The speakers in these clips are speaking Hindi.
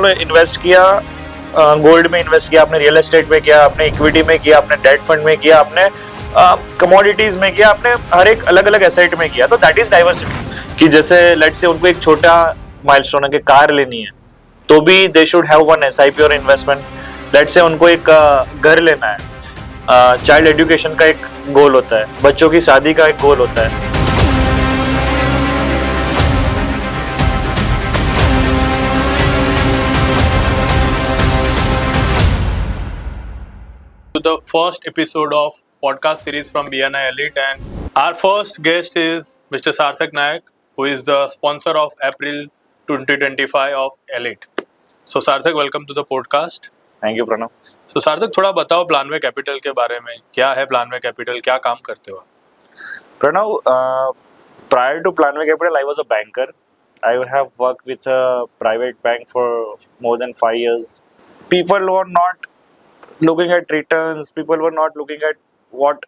आपने इन्वेस्ट किया, गोल्ड में इन्वेस्ट किया, आपने रियल एस्टेट में किया, आपने इक्विटी में किया, आपने डेट फंड में किया, आपने कमोडिटीज में किया, आपने हर एक अलग अलग एसेट में किया, तो दैट इज डाइवर्सिटी। कि जैसे लेट्स से उनको एक छोटा माइलस्टोन है कि कार लेनी है, तो भी they should have one SIP और इन्वेस्टमेंट। लेट्स से उनको एक घर लेना है, चाइल्ड एजुकेशन का एक गोल होता है, बच्चों की शादी का एक गोल होता है। To the first episode of podcast series from BNI Elite, and our first guest is Mr. Sarthak Nayak, who is the sponsor of April 2025 of Elite. So Sarthak, welcome to the podcast. Thank you Pranav. So Sarthak, थोड़ा बताओ प्लानवे कैपिटल के बारे में, क्या है प्लानवे कैपिटल, क्या काम करते हो? Pranav, prior to Planway Capital, I was a banker. I have worked with a private bank for more than 5 years. People were not looking at returns. People were not looking at what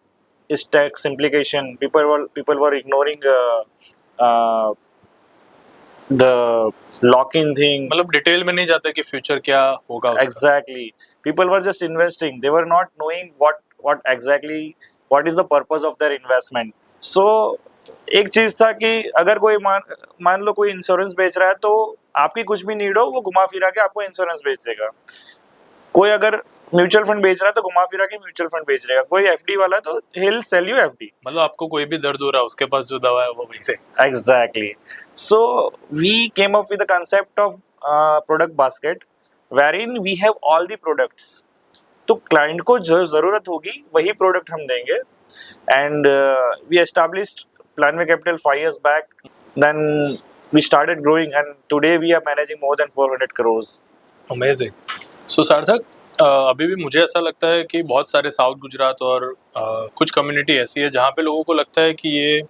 is tax implication. People were ignoring the lock-in thing. मतलब डिटेल में नहीं जाते कि फ्यूचर क्या होगा उसका। Exactly. People were just investing. They were not knowing what is the purpose of their investment. So एक चीज था कि अगर कोई मान लो कोई इंश्योरेंस बेच रहा है, तो आपकी कुछ भी नीड हो वो घुमा फिरा के आपको इंश्योरेंस बेच देगा। कोई अगर म्यूचुअल फंड बेच रहा है तो घुमा फिरा के म्यूचुअल फंड बेच देगा। कोई एफडी वाला है तो he'll sell you एफडी। मतलब आपको कोई भी दर्द हो रहा है, उसके पास जो दवा है वो वही से। Exactly. So we came up with the concept of product basket wherein we have all the products. तो क्लाइंट को जो जरूरत होगी वही प्रोडक्ट हम देंगे। And we established Planway Capital 5 years back. Then we started growing, and today we are managing more than 400 crores. Amazing. So सार्थक, अभी भी मुझे ऐसा लगता है कि बहुत सारे साउथ गुजरात और कुछ कम्युनिटी ऐसी है जहाँ पे लोगों को लगता है कि ये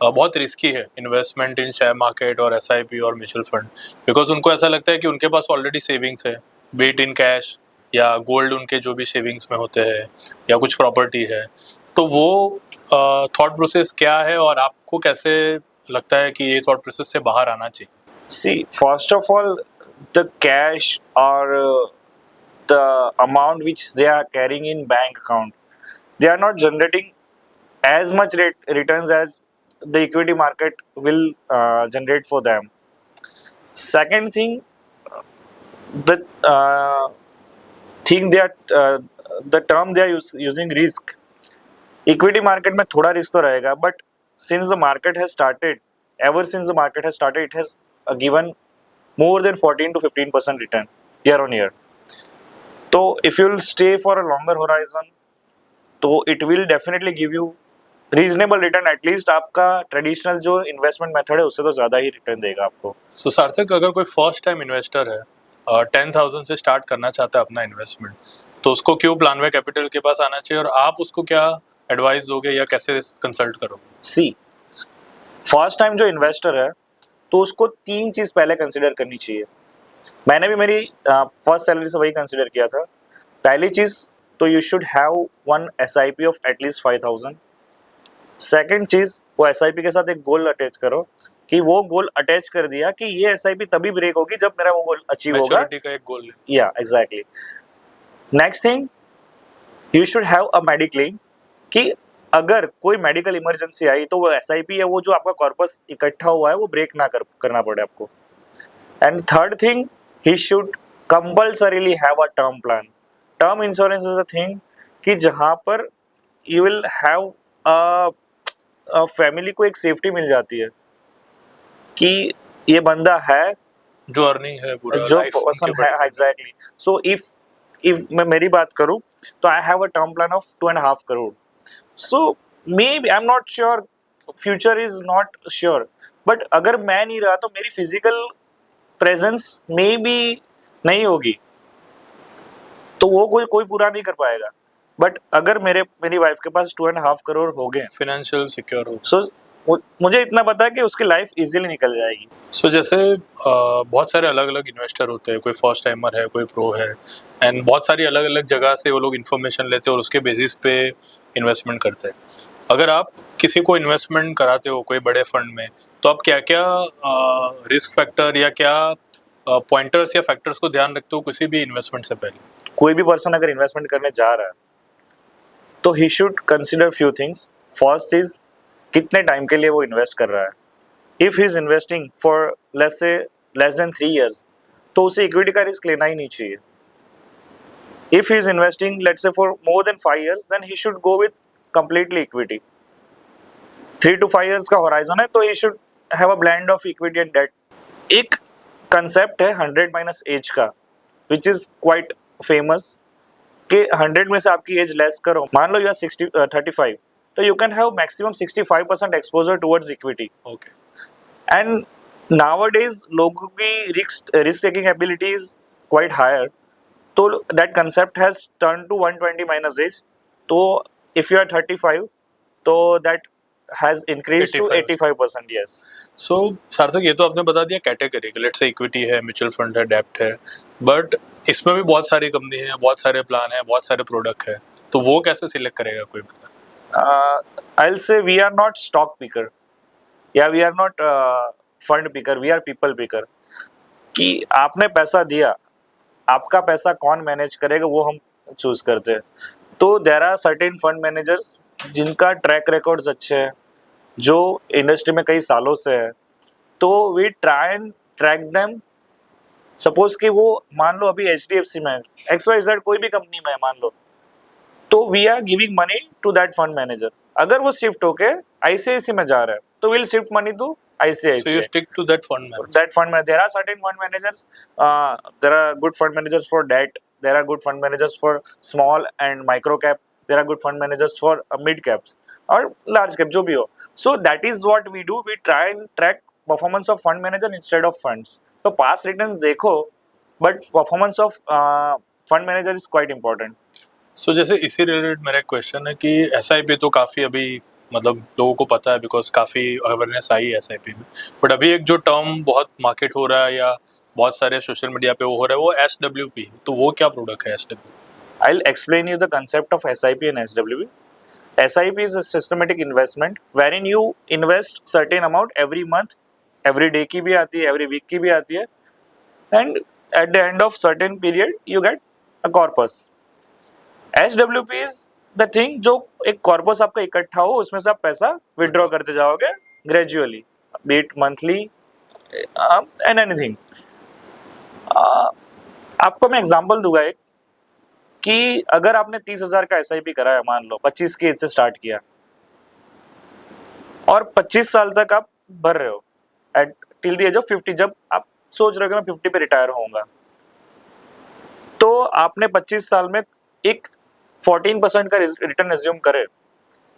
बहुत रिस्की है इन्वेस्टमेंट इन शेयर मार्केट और एसआईपी और म्यूचुअल फंड, बिकॉज उनको ऐसा लगता है कि उनके पास ऑलरेडी सेविंग्स है, बीट इन कैश या गोल्ड, उनके जो भी सेविंग्स में होते हैं या कुछ प्रॉपर्टी है। तो वो थॉट प्रोसेस क्या है और आपको कैसे लगता है कि ये थॉट प्रोसेस से बाहर आना चाहिए? See, first of all, the cash or the amount which they are carrying in bank account, they are not generating as much returns as the equity market will generate for them. Second thing, the thing they are the term they are using risk. Equity market में थोड़ा रिस्क तो रहेगा, but since the market has started, ever since the market has started, it has given more than 14 to 15% return year on year. तो if you will stay for a longer horizon, तो it will definitely give you reasonable return. At least आपका ट्रेडिशनल जो इन्वेस्टमेंट मेथड है उससे तो ज़्यादा ही रिटर्न देगा आपको। सो सार्थक, अगर कोई फर्स्ट टाइम इन्वेस्टर है, 10,000 से स्टार्ट करना चाहता है अपना इन्वेस्टमेंट, तो उसको क्यों प्लानवे कैपिटल के पास आना चाहिए और आप उसको क्या एडवाइस दोगे या कैसे कंसल्ट करोगे? सी, फर्स्ट टाइम जो इन्वेस्टर है तो उसको 3 चीज पहले कंसिडर करनी चाहिए। मैंने भी मेरी फर्स्ट सैलरी से वही कंसिडर किया था। पहली चीज तो you should have one SIP of at least 5,000। Second चीज, वो एसआईपी के साथ एक गोल अटैच करो कि वो गोल अटैच कर दिया कि ये एसआईपी तभी ब्रेक होगी जब मेरा वो गोल अचीव होगा। मैच्योरिटी का एक गोल है। या exactly. Next thing, you should have a mediclaim कि अगर कोई मेडिकल इमरजेंसी आई तो वो एसआईपी है, वो जो आपका कॉर्पस इकट्ठा हुआ है वो ब्रेक ना करना पड़े आपको। And third thing, he should compulsorily have a term plan. Term insurance is a thing कि जहां पर यू विल हैव फैमिली को एक सेफ्टी मिल जाती है कि ये बंदा है जो अर्निंग है पूरा जो लाइफ पर्सन है। एग्जैक्टली। सो इफ मैं मेरी बात करूं तो I have a term plan of 2.5 crore. So maybe I'm not sure, future is not sure, but अगर मैं नहीं रहा तो मेरी फिजिकल प्रेजेंस मे बी नहीं होगी, तो वो कोई पूरा नहीं कर पाएगा। बट अगर मेरी वाइफ के पास 2.5 करोड़ हो गए, फाइनेंशियल सिक्योर हो, सो मुझे इतना पता है कि उसकी लाइफ इजीली निकल जाएगी। सो जैसे बहुत सारे अलग अलग इन्वेस्टर होते हैं, कोई फर्स्ट टाइमर है, कोई प्रो है, एंड बहुत सारी अलग अलग जगह से वो लोग इन्फॉर्मेशन लेते हैं और उसके बेसिस पे इन्वेस्टमेंट करते हैं। अगर आप किसी को इन्वेस्टमेंट कराते हो कोई बड़े फंड में, तो आप क्या क्या रिस्क फैक्टर या क्या पॉइंटर्स या फैक्टर्स को ध्यान रखते हो किसी भी इन्वेस्टमेंट से पहले? कोई भी पर्सन अगर इन्वेस्टमेंट करने जा रहा है तो he should consider few things. First is कितने टाइम के लिए वो इन्वेस्ट कर रहा है. If he is investing for let's say less than 3 years तो उसे इक्विटी का रिस्क लेना ही नहीं चाहिए. If he is investing let's say for more than 5 years then he should go with completely equity. 3 to 5 years का होराइजन है तो he should have a blend of equity and debt. एक कंसेप्ट है 100 minus एज का विच इज क्वाइट फेमस कि 100 में से आपकी एज लेस करो, मान लो यू आर 35 तो you can have maximum 65% exposure towards equity. Okay. And nowadays लोगों की risk taking ability is quite higher, तो that concept has turn to 120 minus age. तो इफ यू आर 35 तो that has increase to 85%. Yes. So Sarthak, ये तो आपने बता दिया कैटेगरी, लेट्स से इक्विटी है, म्यूचुअल फंड है, डेब्ट है, बट इसमें भी बहुत सारी कंपनी है, बहुत सारे प्लान है, बहुत सारे प्रोडक्ट है, तो वो कैसे सिलेक्ट करेगा कोई बंदा? I'll say we are not stock picker. Yeah, we are not fund picker. We are people picker. कि आपने पैसा दिया, आपका पैसा कौन मैनेज करेगा वो हम चूज करते हैं. तो there are certain fund managers जिनका ट्रैक रिकॉर्ड्स अच्छे हैं, जो इंडस्ट्री में कई सालों से है, तो we try and track them. Suppose कि वो मान लो अभी HDFC में XYZ कोई भी कंपनी में है मान लो, तो we are giving money to that fund manager. अगर वो शिफ्ट होके ICICI में जा रहा है तो will shift money to ICICI. So you stick to that fund manager. That fund manager. There are certain fund managers. There are good fund managers for debt. There are good fund managers for small and micro cap. There are good fund managers for mid caps or large cap, जो भी हो. So that is what we do. We try and track performance of fund manager instead of funds. तो past returns देखो, but performance of fund manager is quite important. सो जैसे इसी रिलेटेड मेरा एक क्वेश्चन है कि SIP तो काफ़ी अभी मतलब लोगों को पता है बिकॉज काफ़ी अवेयरनेस आई है SIP में, बट अभी एक जो टर्म बहुत मार्केट हो रहा है या बहुत सारे सोशल मीडिया पे वो हो रहा है वो SWP, तो वो क्या प्रोडक्ट है SWP? I'll explain you the concept of SIP and SWP. SIP is a systematic investment wherein you invest certain amount every month, every day की भी आती है, every week की भी आती है, and at the end of certain period you get a corpus. SWP is the thing जो एक कॉर्पस आपका इकट्ठा हो, उसमें से आप पैसा विड्रॉ करते जाओगे gradually, B it monthly and anything. आपको मैं एग्जांपल दूंगा एक कि अगर आपने 30,000 का SIP करा है, मान लो 25 की एज से स्टार्ट किया और 25 साल तक आप भर रहे हो at till the age of 50. जब आप सोच रहे हो कि मैं 50 पे रिटायर होऊंगा, तो आपने 25 साल में एक 14% का रिटर्न एज्यूम करे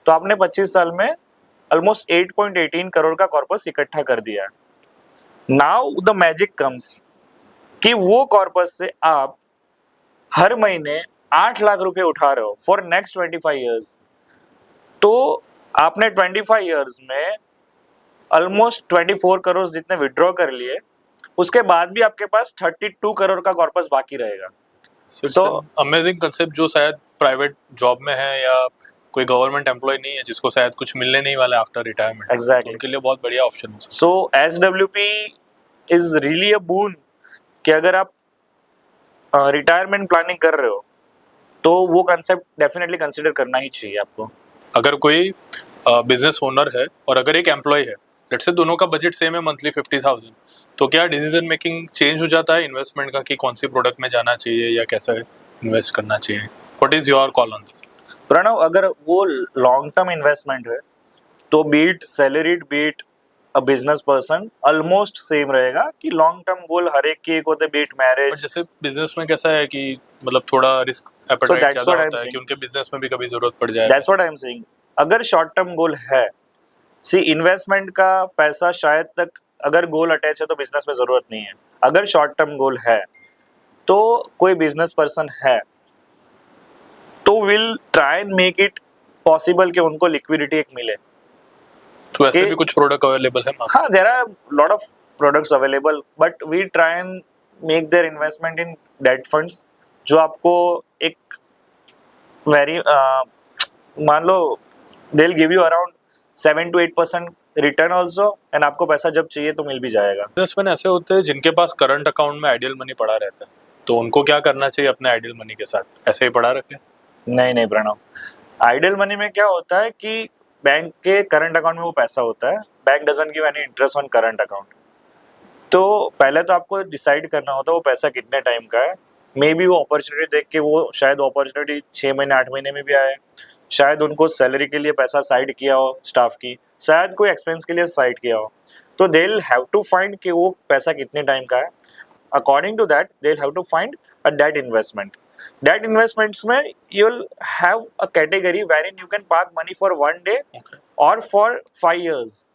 तो आपने 25 साल में ऑलमोस्ट 8.18 करोड़ का कॉर्पस इकट्ठा कर दिया है. नाउ द मैजिक कम्स कि वो कॉर्पस से आप हर महीने 8 लाख रुपए उठा रहे हो फॉर नेक्स्ट 25 years. तो आपने 25 years में ऑलमोस्ट 24 करोड़ जितने विड्रॉ कर लिए, उसके बाद भी आपके पास 32 करोड़ का कॉर्पस बाकी रहेगा. So अमेजिंग कंसेप्ट जो शायद प्राइवेट जॉब में है या कोई गवर्नमेंट एम्प्लॉय नहीं है जिसको शायद कुछ मिलने नहीं वाला आफ्टर रिटायरमेंट. Exactly. उनके लिए बहुत बढ़िया ऑप्शन हो सकता है. सो SWP इज रियली अ बून कि अगर आप रिटायरमेंट प्लानिंग कर रहे हो तो वो कंसेप्ट डेफिनेटली कंसिडर करना ही चाहिए आपको. अगर कोई बिजनेस ओनर है और अगर एक एम्प्लॉय है, लेट्स से दोनों का बजट सेम है मंथली 50,000, तो क्या डिसीजन मेकिंग चेंज हो जाता है इन्वेस्टमेंट का कि कौन सी प्रोडक्ट में जाना चाहिए या कैसा इन्वेस्ट करना चाहिए? What is your call on this? Pranav, अगर वो लॉन्ग टर्म इन्वेस्टमेंट है तो be it salaried be it a business person almost same रहेगा कि लॉन्ग टर्म गोल हर एक के एक होते, बीट मैरिज. जैसे बिजनेस में कैसा है कि मतलब थोड़ा रिस्क एपेटाइट that's ज्यादा what I'm होता है कि saying. उनके बिजनेस में भी कभी जरूरत पड़ जाए. That's what I am saying. अगर शॉर्ट टर्म गोल है, सी इन्वेस्टमेंट का पैसा शायद तक अगर गोल अटैच है तो बिजनेस में जरूरत नहीं है. अगर शॉर्ट टर्म गोल है तो कोई बिजनेस पर्सन है तो will try and make it possible कि उनको लिक्विडिटी एक मिले. तो ऐसे भी कुछ प्रोडक्ट अवेलेबल है. हाँ, there are lot of products available, but we try and make their investment in debt funds जो आपको एक वेरी मान लो they will give you around 7 to 8% return also, and आपको पैसा जब चाहिए तो मिल भी जाएगा. बिजनेसमैन ऐसे होते हैं जिनके पास करंट अकाउंट में आइडियल मनी पड़ा रहता है, तो उनको क्या करना चाहिए अपने आइडियल मनी के साथ? ऐसे ही पड़ा रखें? नहीं नहीं प्रणव, आइडियल मनी में क्या होता है कि बैंक के करंट अकाउंट में वो पैसा होता है. Bank doesn't give any interest on current account. तो पहले तो आपको डिसाइड करना होता है वो पैसा कितने टाइम का है. मे बी वो अपॉर्चुनिटी देख के, वो शायद अपॉर्चुनिटी 6 महीने 8 महीने में भी आए, शायद उनको सैलरी के लिए पैसा साइड किया हो स्टाफ की, शायद कोई एक्सपेंस के लिए साइड किया हो. तो they will have to find कि वो पैसा कितने टाइम का है. According to that they will have to find a debt investment. Debt investments में you will have a category wherein you can park money for 1 day okay, और फॉर 5 years.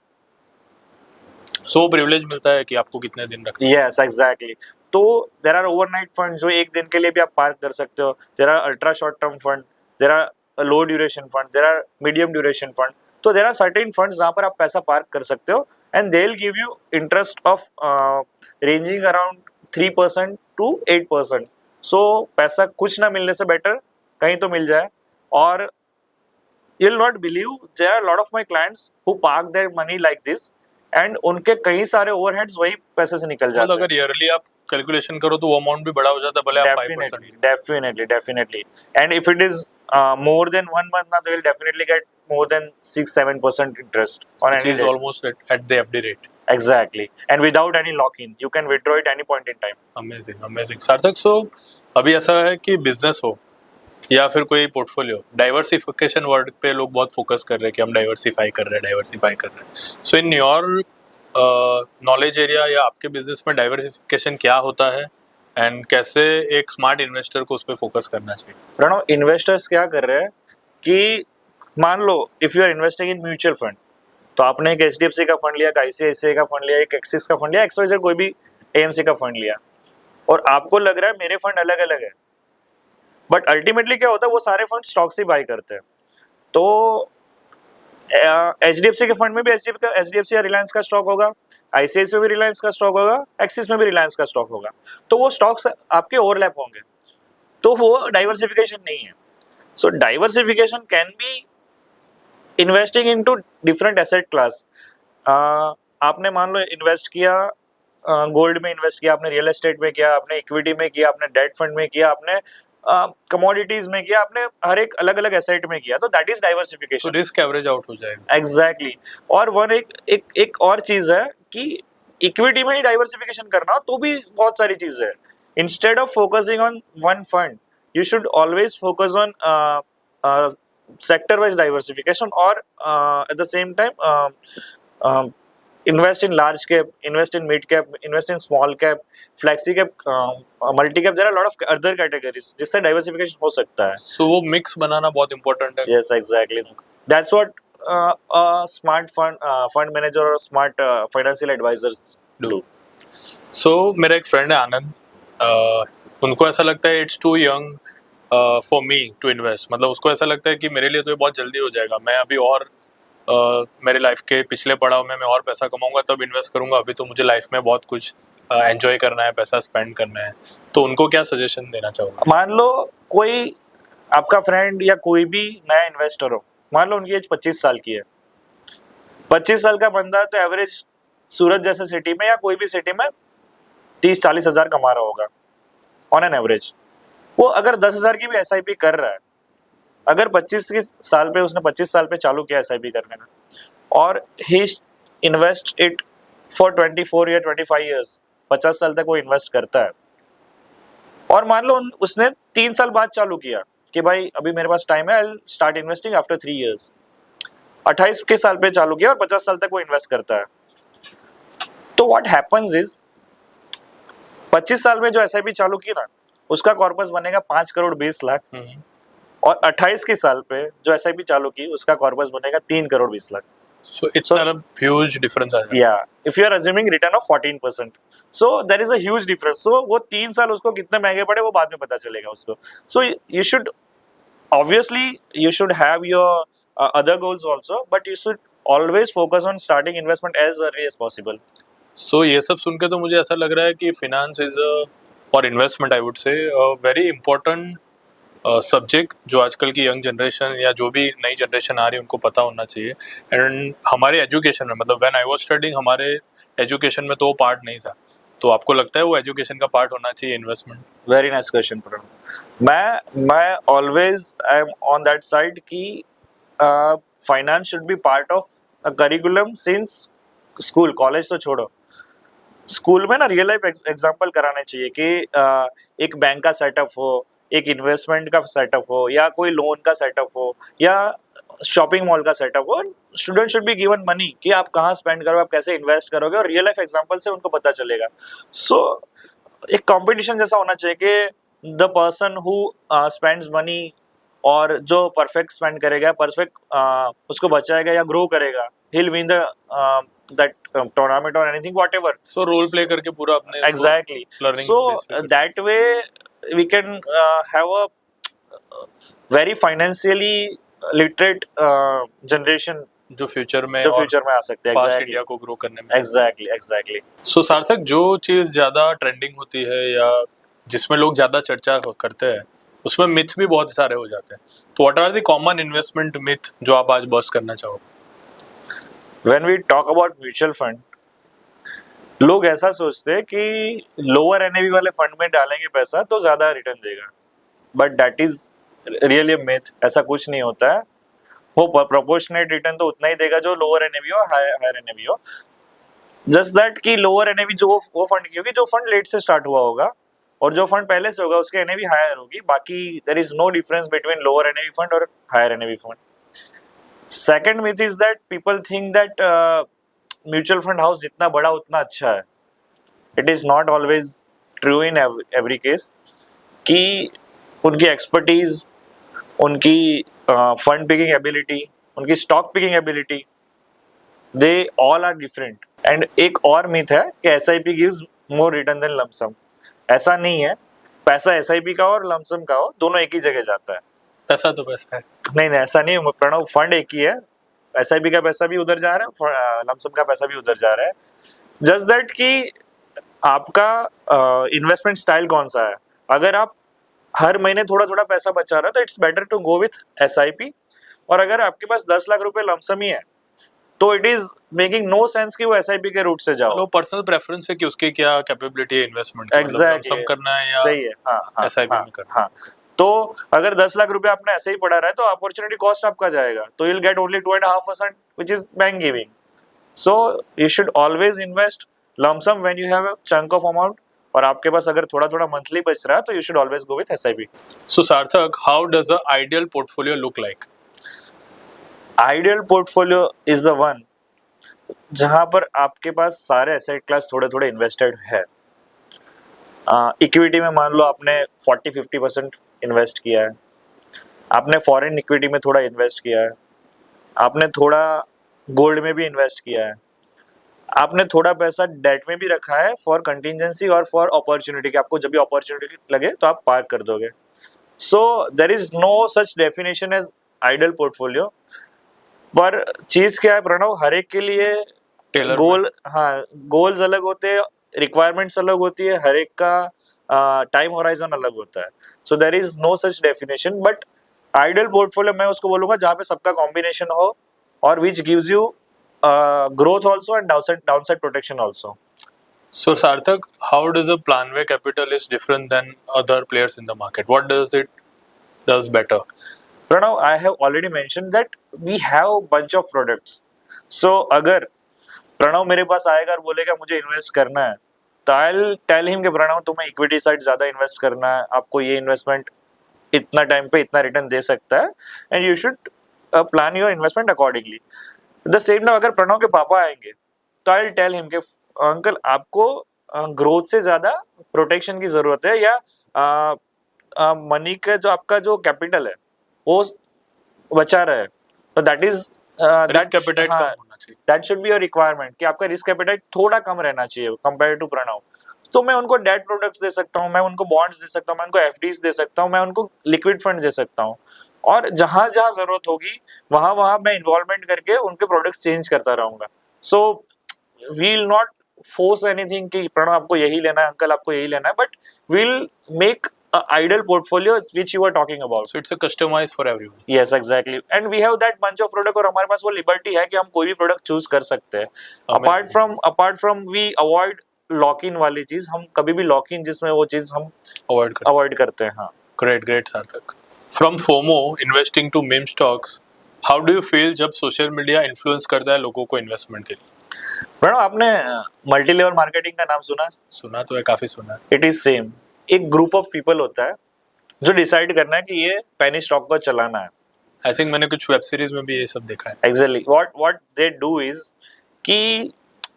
सो वो प्रिविलेज मिलता है कि आपको कितने दिन रखना है. Yes exactly. तो देर आर ओवरनाइट फंड जो एक दिन के लिए भी आप पार्क कर सकते हो. There are ultra short term fund, there are low duration fund, there are medium duration fund. तो देर आर सर्टेन फंड्स जहाँ पर आप पैसा पार्क कर सकते हो, and they will give you interest of ranging around 3% to 8%. सो पैसा कुछ ना मिलने से बेटर कहीं तो मिल जाए. और you will not believe there are a lot of my clients who park their money like this, and उनके कई सारे ओवरहेड्स वही पैसे से निकल मतलब जाते हैं. अगर ईयरली आप कैलकुलेशन करो तो वो अमाउंट भी बड़ा हो जाता है, भले आप 5%. Definitely. And if it is more than 1 month, now they will definitely get more than 6-7% interest on Which any is day. almost at the FD rate. Exactly. And without any lock-in, you can withdraw it any point in time. Amazing सार्थक. सो अभी ऐसा है कि बिजनेस हो या फिर कोई पोर्टफोलियो, डाइवर्सिफिकेशन वर्ड पे लोग बहुत फोकस कर रहे हैं कि हम डाइवर्सिफाई कर रहे हैं. सो इन योर नॉलेज एरिया या आपके बिजनेस में डाइवर्सिफिकेशन क्या होता है, एंड कैसे एक स्मार्ट इन्वेस्टर को उस पर फोकस करना चाहिए? प्रणव, इन्वेस्टर्स क्या कर रहे हैं कि मान लो if you are investing in mutual fund, तो आपने एक HDFC का फंड लिया, एक ICICI का फंड लिया, एक एक्सिस का फंड लिया, XYZ कोई भी AMC का फंड लिया, और आपको लग रहा है मेरे फंड अलग अलग है. बट अल्टीमेटली क्या होता है, वो सारे फंड स्टॉक से बाय करते हैं. तो HDFC के फंड में भी HDFC या रिलायंस का स्टॉक होगा, ICICI में भी रिलायंस का स्टॉक होगा, एक्सिस में भी रिलायंस का स्टॉक होगा. तो वो स्टॉक्स आपके ओवरलैप होंगे, तो वो डाइवर्सिफिकेशन नहीं है. So diversification can be investing into different asset class. आपने मान लो इन्वेस्ट किया, गोल्ड में इन्वेस्ट किया, आपने रियल एस्टेट में किया, आपने इक्विटी में किया, आपने डेट फंड में किया, आपने कमोडिटीज में किया, आपने हर एक अलग अलग एसेट में किया, तो दैट इज तो डाइवर्सिफिकेशन. रिस्क एवरेज आउट हो जाएगा. एग्जैक्टली. और वन एक और चीज है कि इक्विटी में ही डाइवर्सिफिकेशन करना हो तो भी बहुत सारी चीजें है. Instead of focusing on one fund, you should always focus on sector wise diversification, or at the same time invest in large cap, invest in mid cap, invest in small cap, flexi cap, multi cap. There are a lot of other categories जिससे diversification हो सकता है. सो वो मिक्स बनाना बहुत इंपॉर्टेंट है. Yes, exactly. That's what a smart fund manager or smart financial advisors do. सो मेरा एक फ्रेंड है आनंद, उनको ऐसा लगता है it's too young for me to invest. मतलब उसको ऐसा लगता है कि मेरे लिए तो ये बहुत जल्दी हो जाएगा, मैं अभी और मेरे लाइफ के पिछले पड़ाव में मैं और पैसा कमाऊंगा तब इन्वेस्ट करूंगा, अभी तो मुझे लाइफ में बहुत कुछ एंजॉय करना है, पैसा स्पेंड करना है. तो उनको क्या सजेशन देना चाहोगे? मान लो कोई आपका फ्रेंड या कोई भी नया इन्वेस्टर हो, मान लो उनकी एज 25 साल की है. 25 साल का बंदा तो एवरेज सूरत जैसे सिटी में या कोई भी सिटी में 30-40 हजार कमा रहा होगा ऑन एन एवरेज. वो अगर 10,000 की भी SIP कर रहा है, अगर 25 साल पे उसने 25 साल पे चालू किया SIP करने का, और ही इन्वेस्ट इट फॉर 24 या 25 ईयर्स, 50 साल तक वो इन्वेस्ट करता है. और मान लो उसने 3 साल बाद चालू किया कि भाई अभी मेरे पास टाइम है, I will start investing after 3 years. 28 के साल पे चालू किया और 50 साल तक वो इन्वेस्ट करता है. तो व्हाट हैपेंस इज 25 साल में जो SIP चालू की ना, उसका कॉर्पस बनेगा 5 करोड़ 20 लाख, और 28 के साल पे जो SIP चालू की उसका कॉर्पस बनेगा 3 crore 20 lakh. So it's a huge difference आ जाएगा. या if you are assuming return of 14%, so there is a huge difference. So वो 3 साल उसको कितने महंगे पड़े वो बाद में पता चलेगा उसको. So you should obviously you should have your other goals also, but you should always focus on starting investment as early as possible. सो ये सब सुन के तो मुझे ऐसा लग रहा है कि फिनेंस इज और investment I would say very important subject जो आजकल की यंग जनरेशन या जो भी नई जनरेशन आ रही है उनको पता होना चाहिए। एंड हमारे एजुकेशन में, मतलब व्हेन आई वाज स्टडीइंग, हमारे एजुकेशन में तो वो पार्ट नहीं था। तो आपको लगता है वो एजुकेशन का पार्ट होना चाहिए investment? Very nice question Pranav. मैं always I am on that side कि finance should be part of curriculum since school, college तो छोड़ो, स्कूल में ना रियल लाइफ एग्जांपल कराने चाहिए कि एक बैंक का सेटअप हो, एक इन्वेस्टमेंट का सेटअप हो, या कोई लोन का सेटअप हो, या शॉपिंग मॉल का सेटअप हो। Student should be given money कि आप कहाँ स्पेंड करोगे, आप कैसे इन्वेस्ट करोगे, और रियल लाइफ एग्जांपल से उनको पता चलेगा। सो एक कंपटीशन जैसा होना चाहिए कि the person who spends money, और जो परफेक्ट स्पेंड करेगा, परफेक्ट उसको बचाएगा या ग्रो करेगा, he'll win the that tournament or anything, whatever. So role play करके पूरा अपने Exactly. learning So base पे कर that way we can have a very financially literate generation जो फ्यूचर में जो और फ्यूचर में आ सकते हैं। Fast Exactly. इंडिया को ग्रो करने में। Exactly. सो सार्थक, जो चीज ज्यादा ट्रेंडिंग होती है या जिसमें लोग ज्यादा चर्चा करते हैं उसमें मिथ्स भी बहुत सारे हो जाते हैं। तो what are the common investment myth जो आप आज बस्ट करना चाहोगे? When we talk about mutual fund, लोग ऐसा सोचते हैं कि लोअर एनएवी वाले फंड में डालेंगे पैसा तो ज्यादा रिटर्न देगा, but that is really myth. ऐसा कुछ नहीं होता है। वो प्रोपोर्शनेट रिटर्न तो उतना ही देगा जो लोअर एनएवी हो, हायर एनएवी हो। जस्ट दैट कि लोअर एनएवी जो वो फंड की होगी जो फंड लेट से स्टार्ट हुआ होगा, और जो फंड पहले से होगा उसके एनएवी हायर होगी। बाकी there is no difference between lower NAV fund और higher NAV fund. Second myth is that people think that mutual fund house जितना बड़ा उतना अच्छा है। It is not always true in every case, कि उनकी एक्सपर्टीज, उनकी फंड पिकिंग एबिलिटी, उनकी stock picking ability, they all are different. And एक और मिथ है कि SIP gives more return than lump sum. ऐसा नहीं है। पैसा एसआईपी का और लमसम का हो, दोनों एक ही जगह जाता है। पैसा तो पैसा है। नहीं, ऐसा नहीं है प्रणव, फंड एक ही है। एसआईपी का पैसा भी उधर जा रहा है, लमसम का पैसा भी उधर जा रहा है। जस्ट दैट कि आपका इन्वेस्टमेंट स्टाइल कौन सा है। अगर आप हर महीने थोड़ा थोड़ा पैसा बचा रहे हो तो it's better to go with SIP. और अगर आपके पास 10 लाख रुपए लमसम ही है तो it is making no sense कि वो एसआईपी के रूट से जाओ। लो पर्सनल प्रेफरेंस है कि उसकी क्या कैपेबिलिटी है इन्वेस्टमेंट की, मतलब Exactly. लमसम करना है या सही है। हाँ, एसआईपी में करना। हाँ। तो अगर 10 लाख रुपए आपने ऐसे ही पड़ा रहा है तो अपॉर्चुनिटी कॉस्ट आपका जाएगा, तो you'll get only 2.5% which is bank giving. So you should always invest lump sum when you have a chunk of amount, और आपके पास अगर थोड़ा थोड़ा मंथली बच रहा है तो you should always go with SIP. So Sarthak, how does the ideal portfolio look like? Ideal portfolio is the one जहां पर आपके पास सारे एसेट क्लास थोड़े थोड़े इन्वेस्टेड है। इक्विटी में मान लो आपने 40-50% इन्वेस्ट किया है, आपने फॉरेन इक्विटी में थोड़ा इन्वेस्ट किया है, आपने थोड़ा गोल्ड में भी इन्वेस्ट किया है, आपने थोड़ा पैसा डेट में भी रखा है फॉर कंटिजेंसी और फॉर अपॉर्चुनिटी, कि आपको जब भी अपॉर्चुनिटी लगे तो आप पार्क कर दोगे। So there is no such definition as ideal portfolio. पर चीज क्या है प्रणव, हर एक के लिए गोल, हाँ, गोल्स अलग होते हैं, रिक्वायरमेंट्स अलग होती है, हर एक का टाइम होराइजन अलग होता है। So there is no such definition, but ideal portfolio मैं उसको बोलूंगा जहाँ पे सबका कॉम्बिनेशन हो और which gives you growth also and downside protection also. So Sarthak, how does a Planway Capital is different than other players in the market? What does it does better? Pranav, I have already mentioned that we have a bunch of products. So अगर प्रणव मेरे पास आएगा और बोलेगा मुझे इन्वेस्ट करना है, तो I'll tell him कि प्रणव तुम्हें इक्विटी साइड ज्यादा इन्वेस्ट करना है, आपको ये इन्वेस्टमेंट इतना टाइम पे इतना रिटर्न दे सकता है, and you should plan your investment accordingly. The same time अगर प्रणव के पापा आएंगे तो आई विल टेल हिम कि अंकल आपको ग्रोथ से ज्यादा प्रोटेक्शन की जरूरत है, या मनी का जो आपका जो कैपिटल है वो बचा रहे, तो दैट इज रिस्क एपेटाइट कम होना चाहिए, that should be your requirement, कि आपका रिस्क एपेटाइट थोड़ा कम रहना चाहिए कंपेयर टू प्रणव। तो मैं उनको डेट प्रोडक्ट्स दे सकता हूँ, मैं उनको बॉन्ड्स दे सकता हूँ, मैं उनको एफडीज दे सकता हूँ, मैं उनको लिक्विड फंड दे सकता हूँ, और जहां जहां जरूरत होगी वहां वहां मैं इन्वॉल्वमेंट करके उनके प्रोडक्ट्स चेंज करता रहूंगा। So we will not force anything कि प्रणव आपको यही लेना है, अंकल आपको यही लेना है, but we will make ideal portfolio which you were talking about. So it's a customized for everyone. Yes, exactly. And we have that bunch of product और हमारे पास वो liberty है कि हम कोई भी product choose कर सकते हैं. Amazing. Apart from we avoid lock-in वाली चीज, हम कभी भी lock-in जिसमें वो चीज हम avoid करते हैं. हाँ. Great, Sarthak. From FOMO investing to meme stocks, how do you feel जब social media influence करता है लोगों को investment के लिए? प्रणव, आपने मल्टी लेवल मार्केटिंग का नाम सुना है? सुना तो है, काफी सुना है. It is same. एक ग्रुप ऑफ पीपल होता है जो डिसाइड करना है कि ये पेनी स्टॉक को चलाना है. आई थिंक मैंने कुछ वेब सीरीज में भी ये सब देखा है. Exactly. What they do is कि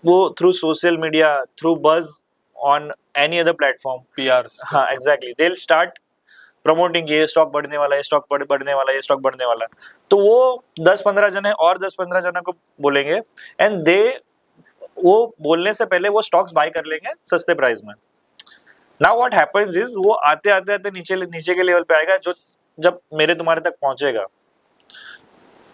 वो through social media, through buzz on any other platform, PRs. हाँ exactly, they will start promoting ये स्टॉक बढ़ने वाला है, ये स्टॉक बढ़ने वाला है, ये स्टॉक बढ़ने वाला है. तो वो 10-15 जने और 10-15 जने को बोलेंगे एंड दे वो बोलने से पहले वो स्टॉक्स बाय कर लेंगे सस्ते प्राइस में. नाउ व्हाट हैपेंस इज वो आते आते नीचे के लेवल पे आएगा, जो जब मेरे तुम्हारे तक पहुंचेगा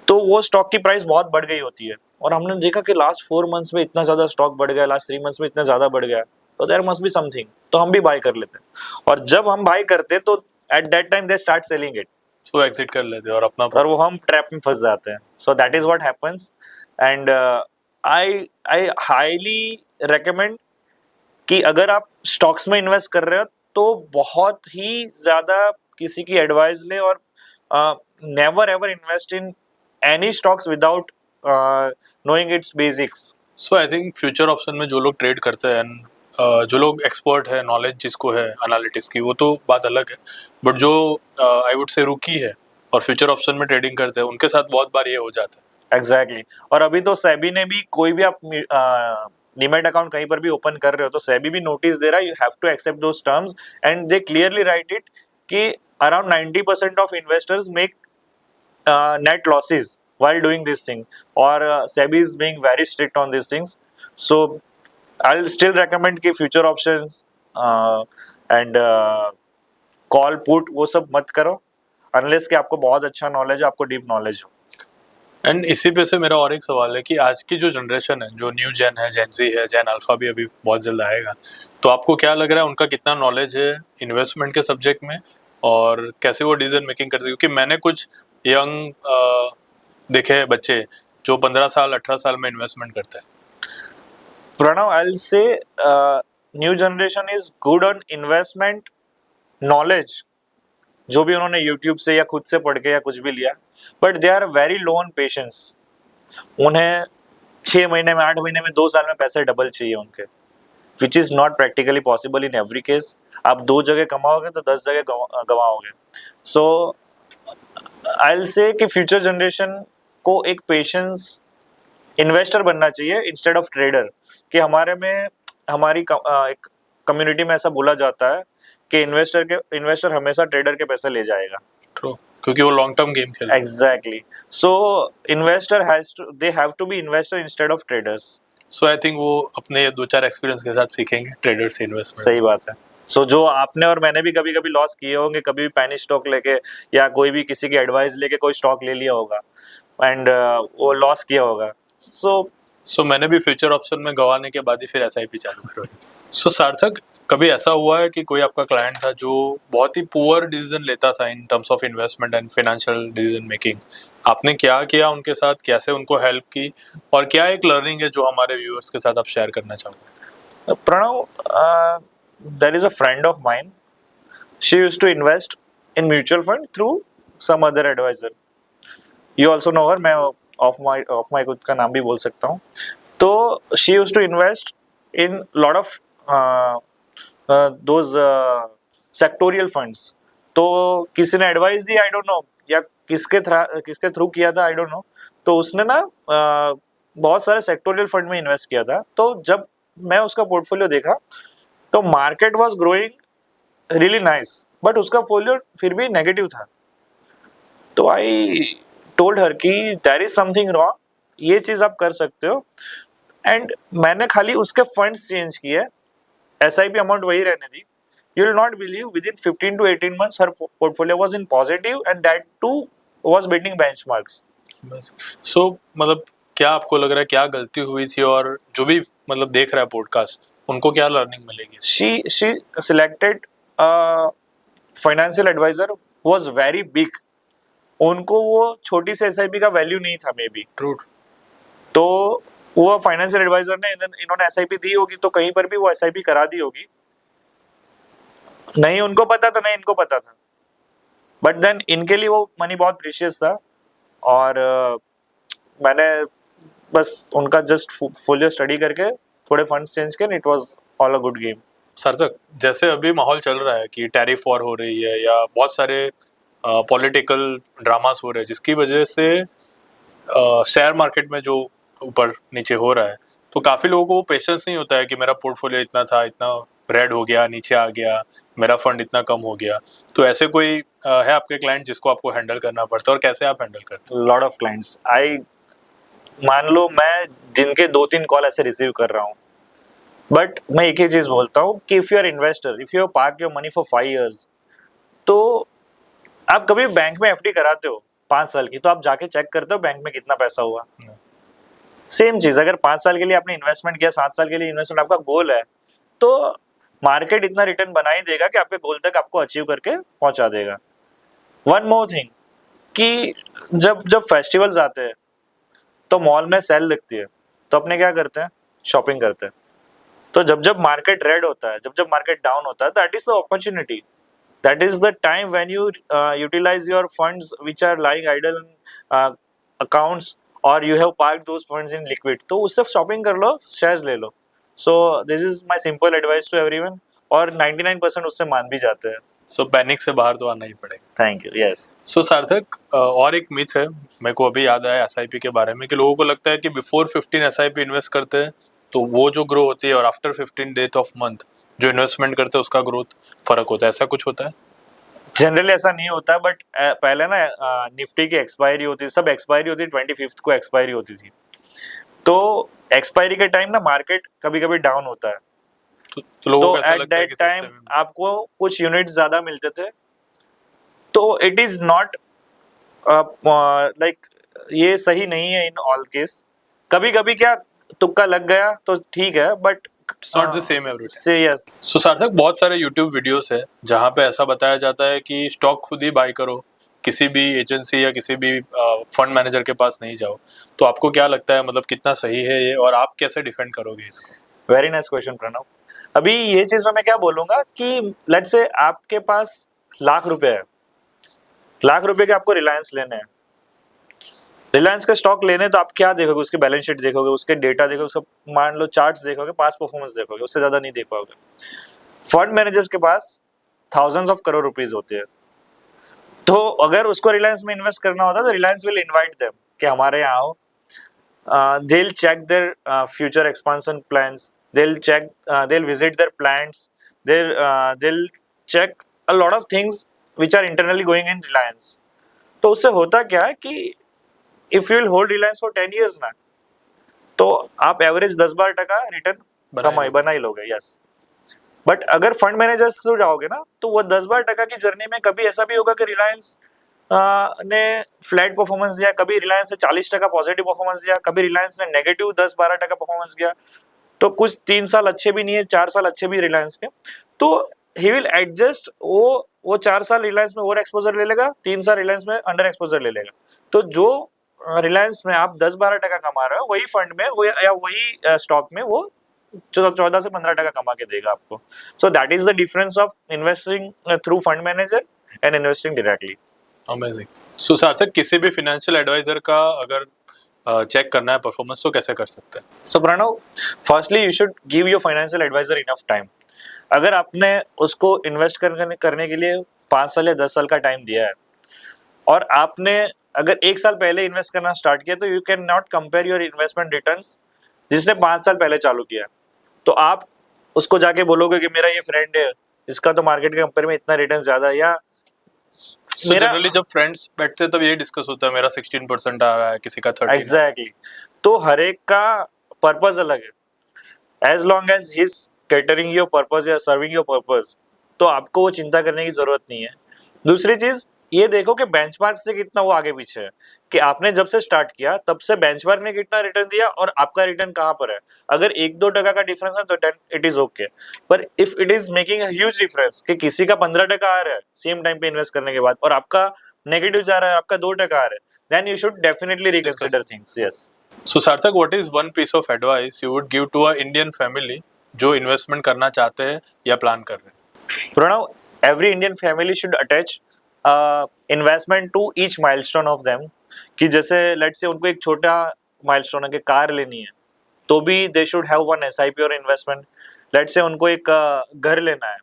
तो वो स्टॉक की प्राइस बहुत बढ़ गई होती है. और हमने देखा कि लास्ट 4 मंथ्स में इतना ज्यादा स्टॉक बढ़ गया, लास्ट 3 मंथ्स में इतना ज्यादा बढ़ गया, तो देयर मस्ट बी समथिंग. तो हम भी बाय कर लेते हैं. और जब हम बाय करते तो at that time they start selling it. So exit कर लेते हैं और अपना और वो हम ट्रैप में फंस जाते हैं. सो that is what happens. And I highly recommend कि अगर आप स्टॉक्स में इन्वेस्ट कर रहे हो तो बहुत ही ज्यादा किसी की एडवाइस ले और never ever invest in any stocks without knowing it's basics. So I think future option में जो लोग ट्रेड करते हैं, जो लोग एक्सपर्ट है, नॉलेज जिसको है एनालिटिक्स की, वो तो बात अलग है. बट जो आई वुड से रुकी है और फ्यूचर ऑप्शन में ट्रेडिंग करते हैं, उनके साथ बहुत बार ये हो जाता है. एग्जैक्टली. और अभी तो सेबी ने भी, कोई भी आप डीमैट अकाउंट कहीं पर भी ओपन कर रहे हो तो सेबी भी नोटिस दे रहा है, you have to accept those terms and they clearly write it कि around 90% of investors make net losses while doing this thing, or SEBI is being very strict on these things. So I'll still recommend कि future options and call put वो सब मत करो unless कि आपको बहुत अच्छा नॉलेज हो, आपको डीप नॉलेज हो. एंड इसी पे से मेरा और एक सवाल है कि आज की जो जनरेशन है, जो न्यू जेन है, जेन जी है, जेन अल्फा भी अभी बहुत जल्द आएगा, तो आपको क्या लग रहा है उनका कितना नॉलेज है इन्वेस्टमेंट के सब्जेक्ट में और कैसे वो डिसीजन मेकिंग करते हैं? क्योंकि मैंने कुछ यंग देखे हैं बच्चे जो 15 साल 18 साल में इन्वेस्टमेंट करते हैं. Pranav, I'll say new generation is good on investment knowledge, जो भी उन्होंने YouTube से या खुद से पढ़ के या कुछ भी लिया, but they are very low on patience. उन्हें 6 महीने में, 8 महीने में, 2 साल में पैसे डबल चाहिए उनके, which is not practically possible in every case. आप 2 जगह कमाओगे तो 10 जगह गवाओगे. सो आई विल से कि फ्यूचर जनरेशन को एक पेशेंस इन्वेस्टर बनना चाहिए इंस्टेड ऑफ ट्रेडर. कि हमारी एक कम्युनिटी में ऐसा बोला जाता है कि इन्वेस्टर हमेशा ट्रेडर के पैसे ले जाएगा. ट्रू, क्योंकि वो लॉन्ग टर्म गेम खेलते हैं. Exactly. So investor they have to be investor instead of traders. So I think वो अपने 2-4 एक्सपीरियंस के साथ सीखेंगे ट्रेडर से इन्वेस्टमेंट. सही बात है. सो जो आपने और मैंने भी कभी कभी लॉस किए होंगे, कभी भी पैनी स्टॉक लेके या कोई भी किसी की एडवाइस लेके कोई स्टॉक ले लिया होगा एंड वो लॉस किया होगा. सो मैंने भी फ्यूचर ऑप्शन में गवाने के बाद ही फिर SIP चालू करी. सो सार्थक, कभी ऐसा हुआ है कि कोई आपका क्लाइंट था जो बहुत ही पुअर डिसीजन लेता था in terms of investment and financial decision making? आपने क्या किया उनके साथ, कैसे उनको हेल्प की, और क्या एक लर्निंग है जो हमारे व्यूअर्स के साथ आप शेयर करना चाहोगे? Pranav, there is a friend of mine. She used to invest in mutual fund through some other advisor. You also know her. मैं ऑफ माई खुद का नाम भी बोल सकता हूँ. तो she used to invest in lot of those sectorial funds. तो किसी ने advice the, I don't know, या किसके थ्रू किया था, आई डोंट नो. तो उसने ना बहुत सारे सेक्टोरियल फंड में इन्वेस्ट किया था. तो जब मैं उसका पोर्टफोलियो देखा तो market was growing really nice, but उसका फोलियो फिर भी नेगेटिव था. तो आई टोल्ड हर कि देयर इज समथिंग रॉन्ग, ये चीज आप कर सकते हो. एंड मैंने खाली उसके फंड्स चेंज किए, SIP अमाउंट वही रहने दी. You will not believe, within 15 to 18 months हर portfolio was in positive and that too was beating benchmarks. So मतलब क्या आपको लग रहा है क्या गलती हुई थी, और जो भी मतलब देख रहा है पॉडकास्ट, उनको क्या लर्निंग मिलेगी? She selected a financial adviser was very big, उनको वो छोटी सी एसआईपी का वैल्यू नहीं था मे बी, ट्रू। तो वो फाइनेंशियल एडवाइजर ने इन्होंने एसआईपी दी होगी, तो कहीं पर भी वो एसआईपी करा दी होगी, नहीं उनको पता था नहीं इनको पता था, बट देन इनके लिए वो मनी बहुत प्रीशियस था, और मैंने बस उनका जस्ट फुल स्टडी करके थोड़े फंड्स चेंज किए, it was all a good game. सार्थक, जैसे अभी माहौल चल रहा है कि टैरिफ वॉर हो रही है या बहुत सारे पॉलिटिकल ड्रामास हो रहे हैं जिसकी वजह से शेयर मार्केट में जो ऊपर नीचे हो रहा है, तो काफ़ी लोगों को वो पेशेंस नहीं होता है कि मेरा पोर्टफोलियो इतना था, इतना रेड हो गया, नीचे आ गया, मेरा फंड इतना कम हो गया। तो ऐसे कोई है आपके क्लाइंट जिसको आपको हैंडल करना पड़ता है, और कैसे आप हैंडल करते हैं? लॉट ऑफ क्लाइंट्स, आई मान लो मैं जिनके 2-3 कॉल ऐसे रिसीव कर रहा हूँ, बट मैं एक ही चीज बोलता हूँ कि if you are investor, if you park your money for 5 years, तो आप कभी बैंक में एफडी कराते हो 5 साल की, तो आप जाके चेक करते हो बैंक में कितना पैसा हुआ। सेम चीज, अगर 5 साल के लिए आपने इन्वेस्टमेंट किया, 7 साल के लिए इन्वेस्टमेंट आपका गोल है, तो मार्केट इतना रिटर्न बना ही देगा कि आपके गोल तक आपको अचीव करके पहुंचा देगा। वन मोर थिंग, कि जब जब फेस्टिवल्स आते हैं तो मॉल में सेल लगती है, तो अपने क्या करते हैं, शॉपिंग करते हैं। तो जब जब मार्केट रेड होता है, जब जब मार्केट डाउन होता है, that is the opportunity, that is the time when you utilise your funds which are lying idle in accounts, और you have park those funds in liquid, तो उससे शॉपिंग कर लो, शेयर्स ले लो। So this is my simple advice to everyone, और 99% उससे मान भी जाते हैं। सो पैनिक से बाहर तो आना ही पड़ेगा। Thank you. यस। सो सार्थक, और एक मिथ है मेरे को अभी याद आया एसआईपी के बारे में, कि लोगों को लगता है कि बिफोर 15 एसआईपी इन्वेस्ट करते हैं तो वो जो ग्रो होती है, और आफ्टर 15 डेथ ऑफ मंथ जो इन्वेस्टमेंट करते हैं उसका ग्रोथ फर्क होता है, ऐसा कुछ होता है? जनरली ऐसा नहीं होता, बट पहले ना निफ्टी की एक्सपायरी होती, सब एक्सपायरी होती, 25th को एक्सपायरी होती थी, तो एक्सपायरी के टाइम ना मार्केट कभी कभी डाउन होता है, तो लोगों तो को ऐसा एट लगता है दैट कि टाइम सस्ते में आपको कुछ यूनिट्स ज्यादा मिलते थे, तो इट इज नॉट लाइक, ये सही नहीं है इन ऑल केस। कभी कभी क्या तुक्का लग गया तो ठीक है, but it's not the same every time. से यस। सो सार्थक, बहुत सारे यूट्यूब वीडियोस है जहाँ पे ऐसा बताया जाता है कि स्टॉक खुद ही बाय करो, किसी भी एजेंसी या किसी भी फंड मैनेजर के पास नहीं जाओ। तो आपको क्या लगता है, मतलब कितना सही है ये, और आप कैसे डिफेंड करोगे इसको? Very nice question Pranav. अभी ये चीज में मैं क्या बोलूंगा कि लेट्स से आपके पास ₹1,00,000 है, ₹1,00,000 के आपको रिलायंस लेने हैं, रिलायंस का स्टॉक लेने, तो आप क्या देखोगे, उसके बैलेंस शीट देखोगे, उसके डेटा देखोगे, उसका मान लो चार्ट्स देखोगे, पास परफॉर्मेंस देखोगे, उससे ज्यादा नहीं देख पाओगे। फंड मैनेजर्स के पास thousands of crore रुपीज होते हैं, तो अगर उसको रिलायंस में इन्वेस्ट करना होता है तो रिलायंस विल इनवाइट देम कि हमारे यहाँ आओ, they'll check their future expansion plans, they'll visit their plants, they'll check a lot of things which are internally going in Reliance। तो उससे होता क्या है कि if you will hold Reliance for 10 years ना, तो आप एवरेज 10-12% रिटर्न कमाई बना ही लोगे। यस, बट अगर फंड मैनेजर्स थ्रू जाओगे ना, तो वो 10-12% की जर्नी में कभी ऐसा भी होगा कि रिलायंस ने फ्लैट परफॉर्मेंस दिया, कभी रिलायंस ने 40% पॉजिटिव परफॉर्मेंस दिया, कभी रिलायंस ने नेगेटिव 10-12% परफॉर्मेंस दिया, तो कुछ 3 साल अच्छे भी नहीं है, 4 साल अच्छे भी रिलायंस के, तो ही विल एडजस्ट, वो 4 साल रिलायंस में ओवर एक्सपोजर ले लेगा, 3 साल रिलायंस में अंडर एक्सपोजर ले लेगा। तो जो रिलायंस में आप 10-12% कमा रहे हो, वही फंड में वो या वही स्टॉक में वो 14 से 15% कमा के देगा आपको। So that is the difference of investing through fund manager and investing directly. Amazing. So Sarthak, किसी भी फाइनेंशियल एडवाइजर का अगर चेक करना है परफॉर्मेंस, तो कैसे कर सकते हैं? So Pranav, firstly you should give your financial advisor enough time. अगर आपने उसको इन्वेस्ट करने के लिए 5 साल या 10 साल का टाइम दिया है, और आपने अगर 1 साल पहले इन्वेस्ट करना स्टार्ट किया, तो you can not compare your investment returns जिसने 5 साल पहले चालू किया। तो आप उसको जाके बोलोगे कि मेरा ये फ्रेंड है, इसका तो मार्केट के कंपेयर में इतना रिटर्न ज्यादा है, या जनरली जब फ्रेंड्स बैठते हैं तब ये डिस्कस होता है, मेरा 16% आ रहा है, किसी का 13। एग्जैक्टली। तो हर एक का पर्पस अलग है। As long as he is catering your purpose या सर्विंग योर पर्पस, तो आपको वो चिंता करने की जरूरत नहीं है। दूसरी चीज, ये देखो कि बेंचमार्क से कितना वो आगे पीछे है, कि आपने जब से स्टार्ट किया तब से बेंचमार्क ने कितना रिटर्न दिया और आपका रिटर्न कहाँ पर है। अगर 1-2% का डिफरेंस है तो देन इट इज ओके, पर if it is making a huge difference कि किसी का 15% आ रहा है सेम टाइम पे इन्वेस्ट करने के बाद और आपका नेगेटिव जा रहा है, आपका 2% आ रहा है, then you should definitely reconsider things. Yes. So Sarthak, what is one piece of advice you would give to a Indian family जो इन्वेस्टमेंट करना चाहते हैं या प्लान कर रहे हैं? Pranav, every Indian family should attach investment to each milestone of them, कि जैसे लेट्स से उनको एक छोटा माइलस्टोन है कि कार लेनी है तो भी they should have one SIP और इन्वेस्टमेंट। लेट्स से उनको एक घर लेना है,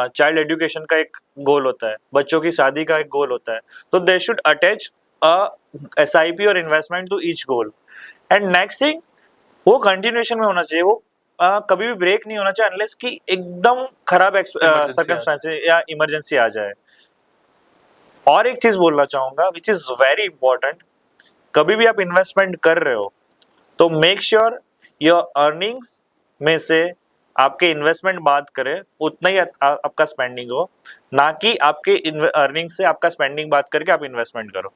चाइल्ड एजुकेशन का एक गोल होता है, बच्चों की शादी का एक गोल होता है, तो दे शुड अटैच एसआईपी और investment to each goal. And next thing, वो कंटिन्यूएशन में होना चाहिए, वो कभी भी ब्रेक नहीं होना चाहिए अनलेस कि एकदम खराब सर्कमस्टेंसेस या इमरजेंसी आ जाए। और एक चीज बोलना चाहूंगा विच इज वेरी इंपॉर्टेंट, कभी भी आप इन्वेस्टमेंट कर रहे हो तो मेक श्योर योर अर्निंग्स में से आपके इन्वेस्टमेंट बात करे उतना ही आपका स्पेंडिंग हो, ना कि आपके अर्निंग से आपका स्पेंडिंग बात करके आप इन्वेस्टमेंट करो।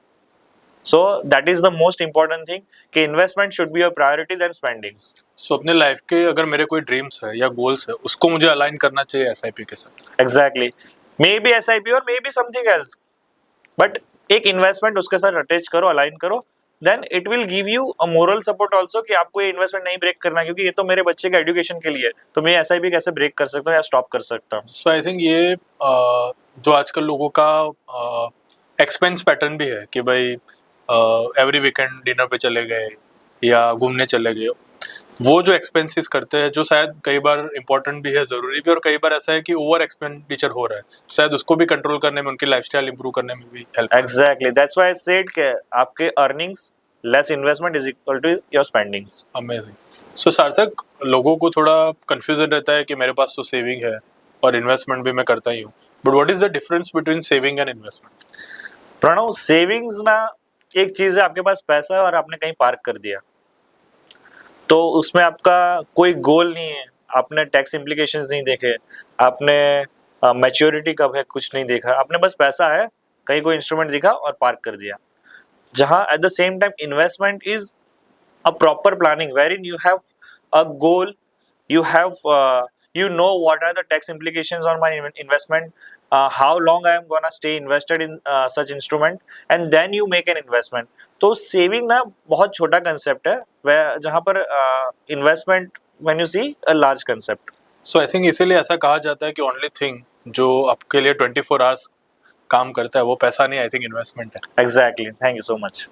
So that is the most important thing कि investment should be your priority than spendings. सो अपने लाइफ के अगर मेरे कोई ड्रीम्स है या गोल्स है उसको मुझे अलाइन करना चाहिए एसआईपी के साथ। एग्जैक्टली, मे बी एसआईपी और may be something else, but एक इन्वेस्टमेंट उसके साथ अटैच करो, अलाइन करो, then it will give you a moral support also कि आपको ये इन्वेस्टमेंट नहीं ब्रेक करना, क्योंकि ये तो मेरे बच्चे के एजुकेशन के लिए, तो मैं एसआईपी कैसे ब्रेक कर सकता हूँ या स्टॉप कर सकता हूँ। सो आई थिंक ये जो आजकल लोगों का एक्सपेंस पैटर्न भी है कि भाई एवरी वीकेंड डिनर पे चले गए या घूमने चले गए, वो जो एक्सपेंसेस करते हैं जो शायद कई बार इंपॉर्टेंट भी है, ज़रूरी भी, और कई बार ऐसा है कि ओवर एक्सपेंडिचर हो रहा है, शायद उसको भी कंट्रोल करने में, उनकी लाइफस्टाइल इंप्रूव करने में भी help. Exactly, that's why I said कि आपके earnings less investment is equal to your spendings. Amazing. So Sarthak, लोगों को थोड़ा कंफ्यूजन रहता है कि मेरे पास तो सेविंग है और इन्वेस्टमेंट भी मैं करता ही हूँ, but what is the difference between saving and investment? Pranav, savings ना एक चीज है, आपके पास पैसा है और आपने कहीं पार्क कर दिया तो उसमें आपका कोई गोल नहीं है, आपने टैक्स इम्प्लीकेशंस नहीं देखे, आपने मैच्योरिटी कब है कुछ नहीं देखा, आपने बस पैसा है, कहीं कोई इंस्ट्रूमेंट दिखा और पार्क कर दिया। जहां at the same time investment is a proper planning wherein you have a goal, you have you know what are the tax implications on my investment, how long I am gonna stay invested in such instrument, and then you make an investment. तो सेविंग ना बहुत छोटा कंसेप्ट है जहाँ पर investment when you see a large concept. So I think इसीलिए ऐसा कहा जाता है कि ओनली थिंग जो आपके लिए 24 आवर्स काम करता है वो पैसा नहीं, आई थिंक इन्वेस्टमेंट है। Exactly, thank you so much.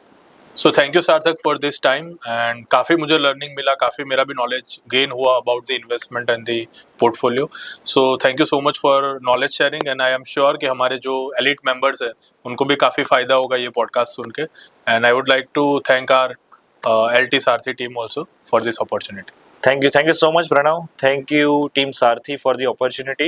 So thank you सार्थक फॉर दिस टाइम, एंड काफ़ी मुझे लर्निंग मिला, काफ़ी मेरा भी नॉलेज गेन हुआ about the investment and the portfolio. So thank you so much for knowledge sharing, and I am sure कि हमारे जो एलिट मेंबर्स हैं उनको भी काफ़ी फ़ायदा होगा ये पॉडकास्ट सुन के, and I would like to thank our LT Sarathi team also for this opportunity. Thank you so much, Pranav. Thank you, Team Sarthi, for the opportunity.